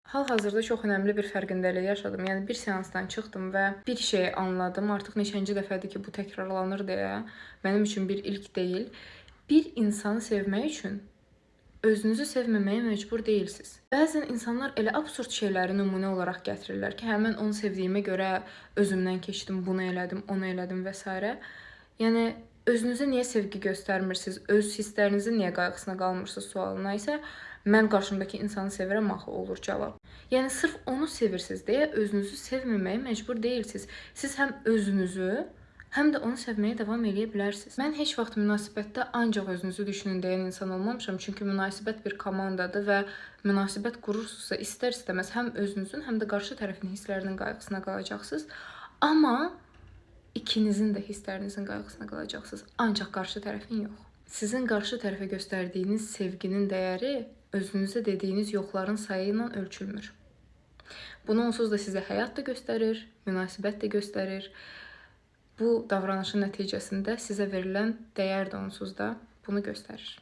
Hal-hazırda çox önəmli bir fərqindəlik yaşadım. Yəni bir seansdan çıxdım və bir şeyi anladım. Artıq neçənci dəfədir ki, bu təkrarlanır deyə. Mənim üçün bir ilk deyil. Bir insanı sevmək üçün özünüzü sevməməyə məcbur deyilsiniz. Bəzən insanlar elə absurd şeyləri nümunə olaraq gətirirlər ki, hə mən onu sevdiyimə görə özümdən keçdim, bunu elədim, onu elədim və s. Yəni özünüzə niyə sevgi göstərmirsiniz, öz hisslərinizin niyə qayğısına qalmırsınız sualına isə mən qarşımdakı insanı sevirəm axı olur cavab. Yəni sırf onu sevirsiniz deyə özünüzü sevməməyə məcbur deyilsiniz. Siz həm özünüzü, həm də onu sevməyə davam edə bilərsiniz. Mən heç vaxt münasibətdə ancaq özünüzü düşünün deyən insan olmamışam. Çünki münasibət bir komandadır və münasibət qurursunuzsa istər-istəməz həm özünüzün, həm də qarşı tərəfin hisslərinin qayğısına qalacaqsınız. Amma ikinizin də hisslərinizin qayğısına qalacaqsınız. Ancaq qarşı tərəfin yox. Sizin qarşı tərəfə göstərdiyiniz sevginin dəyəri özünüzə dediyiniz yoxların sayı ilə ölçülmür. Bunu onsuz da sizə həyat da göstərir, münasibət də göstərir. Bu davranışın nəticəsində sizə verilən dəyər də onsuz da bunu göstərir.